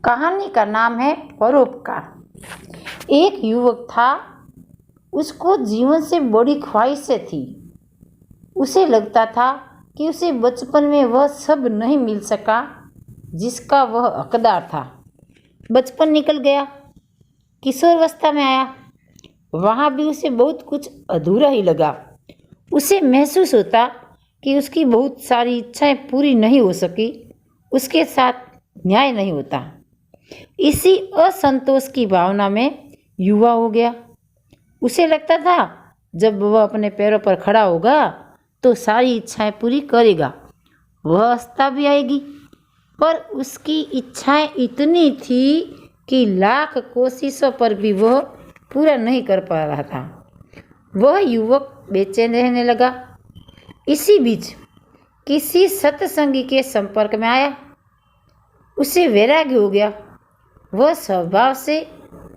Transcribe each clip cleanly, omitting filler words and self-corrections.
कहानी का नाम है परोपकार। एक युवक था, उसको जीवन से बड़ी ख्वाहिशें थी। उसे लगता था कि उसे बचपन में वह सब नहीं मिल सका जिसका वह हकदार था। बचपन निकल गया, किशोरावस्था में आया, वहाँ भी उसे बहुत कुछ अधूरा ही लगा। उसे महसूस होता कि उसकी बहुत सारी इच्छाएं पूरी नहीं हो सकी, उसके साथ न्याय नहीं होता। इसी असंतोष की भावना में युवा हो गया। उसे लगता था जब वह अपने पैरों पर खड़ा होगा तो सारी इच्छाएं पूरी करेगा, वह अवस्था भी आएगी। पर उसकी इच्छाएं इतनी थी कि लाख कोशिशों पर भी वह पूरा नहीं कर पा रहा था। वह युवक बेचैन रहने लगा। इसी बीच किसी सत्संगी के संपर्क में आया। उसे वैराग्य हो गया। वह स्वभाव से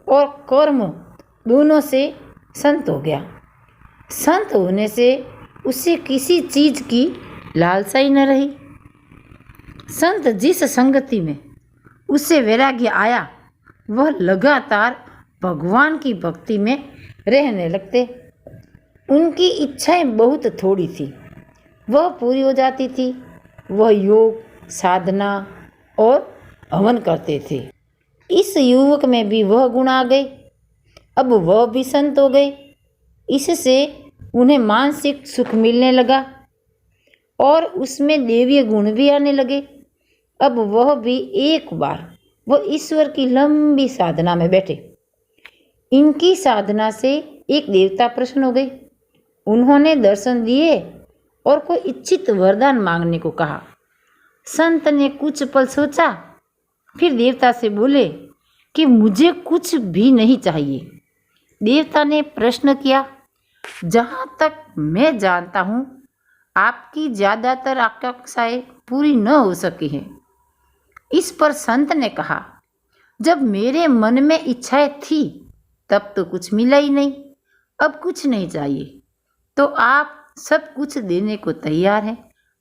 और कर्म दोनों से संत हो गया। संत होने से उसे किसी चीज की लालसा ही न रही। संत जिस संगति में उसे वैराग्य आया, वह लगातार भगवान की भक्ति में रहने लगते। उनकी इच्छाएं बहुत थोड़ी थी, वह पूरी हो जाती थी। वह योग, साधना और हवन करते थे। इस युवक में भी वह गुण आ गए। अब वह भी संत हो गए। इससे उन्हें मानसिक सुख मिलने लगा और उसमें देवीय गुण भी आने लगे। अब वह भी एक बार वह ईश्वर की लंबी साधना में बैठे। इनकी साधना से एक देवता प्रसन्न हो गए। उन्होंने दर्शन दिए और कोई इच्छित वरदान मांगने को कहा। संत ने कुछ पल सोचा, फिर देवता से बोले कि मुझे कुछ भी नहीं चाहिए। देवता ने प्रश्न किया, जहाँ तक मैं जानता हूँ आपकी ज़्यादातर आकांक्षाएं पूरी न हो सकी हैं। इस पर संत ने कहा, जब मेरे मन में इच्छाएं थी तब तो कुछ मिला ही नहीं, अब कुछ नहीं चाहिए। तो आप सब कुछ देने को तैयार हैं,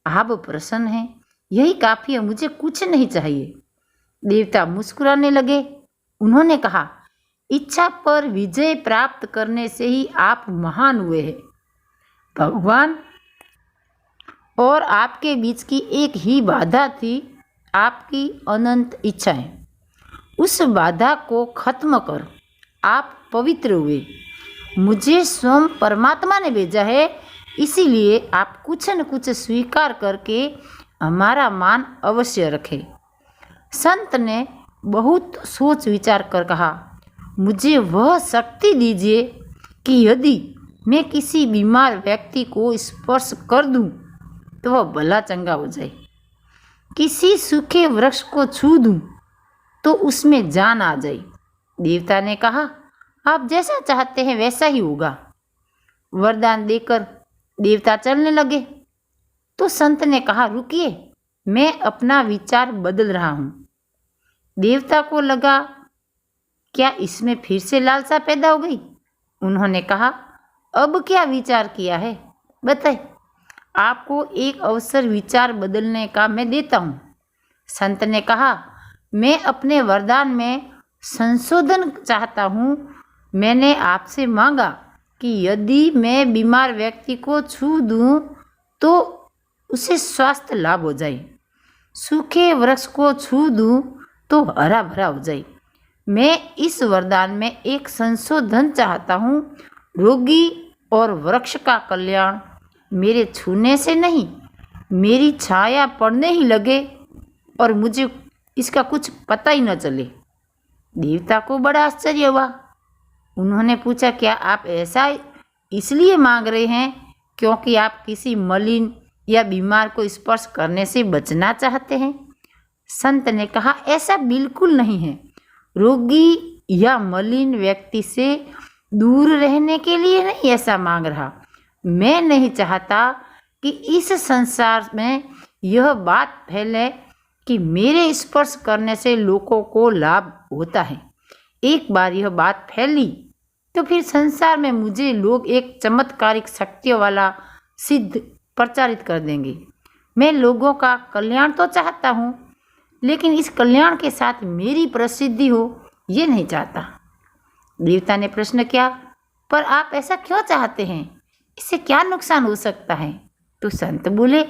आप प्रसन्न हैं, यही काफ़ी है, मुझे कुछ नहीं चाहिए। देवता मुस्कुराने लगे। उन्होंने कहा, इच्छा पर विजय प्राप्त करने से ही आप महान हुए हैं। भगवान और आपके बीच की एक ही बाधा थी, आपकी अनंत इच्छाएं। उस बाधा को खत्म कर आप पवित्र हुए। मुझे स्वयं परमात्मा ने भेजा है, इसीलिए आप कुछ न कुछ स्वीकार करके हमारा मान अवश्य रखें। संत ने बहुत सोच विचार कर कहा, मुझे वह शक्ति दीजिए कि यदि मैं किसी बीमार व्यक्ति को स्पर्श कर दूं तो वह भला चंगा हो जाए। किसी सूखे वृक्ष को छू दूं तो उसमें जान आ जाए। देवता ने कहा, आप जैसा चाहते हैं वैसा ही होगा। वरदान देकर देवता चलने लगे। तो संत ने कहा, रुकिए, मैं अपना विचार बदल रहा हूँ। देवता को लगा, क्या इसमें फिर से लालसा पैदा हो गई? उन्होंने कहा, अब क्या विचार किया है, बताए। आपको एक अवसर विचार बदलने का मैं देता हूँ। संत ने कहा, मैं अपने वरदान में संशोधन चाहता हूँ। मैंने आपसे मांगा कि यदि मैं बीमार व्यक्ति को छू दूँ तो उसे स्वास्थ्य लाभ हो जाए, सूखे वृक्ष को छू दूँ तो हरा भरा हो जाए। मैं इस वरदान में एक संशोधन चाहता हूँ। रोगी और वृक्ष का कल्याण मेरे छूने से नहीं, मेरी छाया पड़ने ही लगे और मुझे इसका कुछ पता ही न चले। देवता को बड़ा आश्चर्य हुआ। उन्होंने पूछा, क्या आप ऐसा इसलिए मांग रहे हैं क्योंकि आप किसी मलिन या बीमार को स्पर्श करने से बचना चाहते हैं? संत ने कहा, ऐसा बिल्कुल नहीं है। रोगी या मलिन व्यक्ति से दूर रहने के लिए नहीं ऐसा मांग रहा। मैं नहीं चाहता कि इस संसार में यह बात फैले कि मेरे स्पर्श करने से लोगों को लाभ होता है। एक बार यह बात फैली तो फिर संसार में मुझे लोग एक चमत्कारिक शक्तियों वाला सिद्ध प्रचारित कर देंगे। मैं लोगों का कल्याण तो चाहता हूँ, लेकिन इस कल्याण के साथ मेरी प्रसिद्धि हो ये नहीं चाहता। देवता ने प्रश्न किया, पर आप ऐसा क्यों चाहते हैं? इससे क्या नुकसान हो सकता है? तो संत बोले,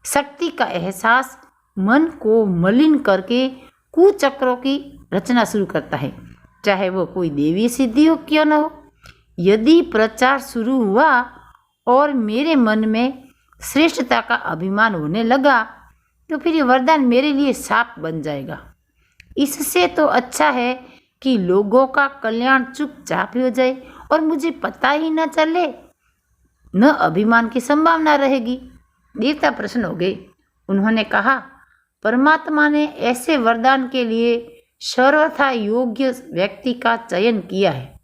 शक्ति का एहसास मन को मलिन करके कुचक्रों की रचना शुरू करता है, चाहे वो कोई देवी सिद्धि हो क्यों न हो। यदि प्रचार शुरू हुआ और मेरे मन में श्रेष्ठता का अभिमान होने लगा तो फिर ये वरदान मेरे लिए शाप बन जाएगा। इससे तो अच्छा है कि लोगों का कल्याण चुपचाप हो जाए और मुझे पता ही न चले, न अभिमान की संभावना रहेगी। देवता प्रसन्न हो गए। उन्होंने कहा, परमात्मा ने ऐसे वरदान के लिए सर्वथा योग्य व्यक्ति का चयन किया है।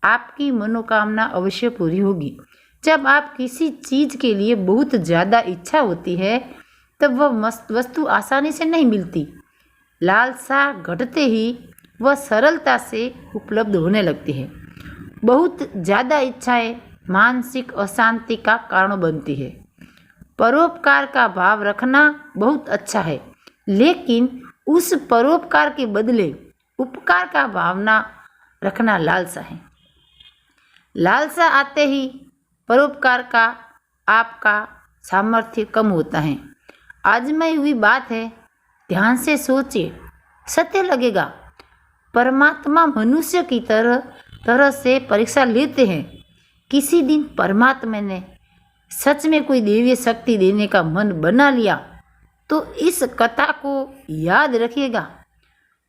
आपकी मनोकामना अवश्य पूरी होगी। जब आप किसी चीज़ के लिए बहुत ज़्यादा इच्छा होती है तब वह वस्तु आसानी से नहीं मिलती। लालसा घटते ही वह सरलता से उपलब्ध होने लगती है। बहुत ज़्यादा इच्छाएं मानसिक अशांति का कारण बनती है। परोपकार का भाव रखना बहुत अच्छा है, लेकिन उस परोपकार के बदले उपकार का भावना रखना लालसा है। लालसा आते ही परोपकार का आपका सामर्थ्य कम होता है। आजमाई हुई बात है, ध्यान से सोचिए, सत्य लगेगा। परमात्मा मनुष्य की तरह से परीक्षा लेते हैं। किसी दिन परमात्मा ने सच में कोई देवी शक्ति देने का मन बना लिया तो इस कथा को याद रखिएगा।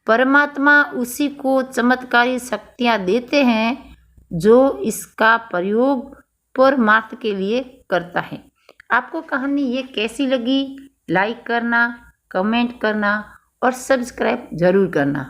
परमात्मा उसी को चमत्कारी शक्तियाँ देते हैं जो इसका प्रयोग परमार्थ के लिए करता है। आपको कहानी ये कैसी लगी? लाइक करना, कमेंट करना और सब्सक्राइब जरूर करना।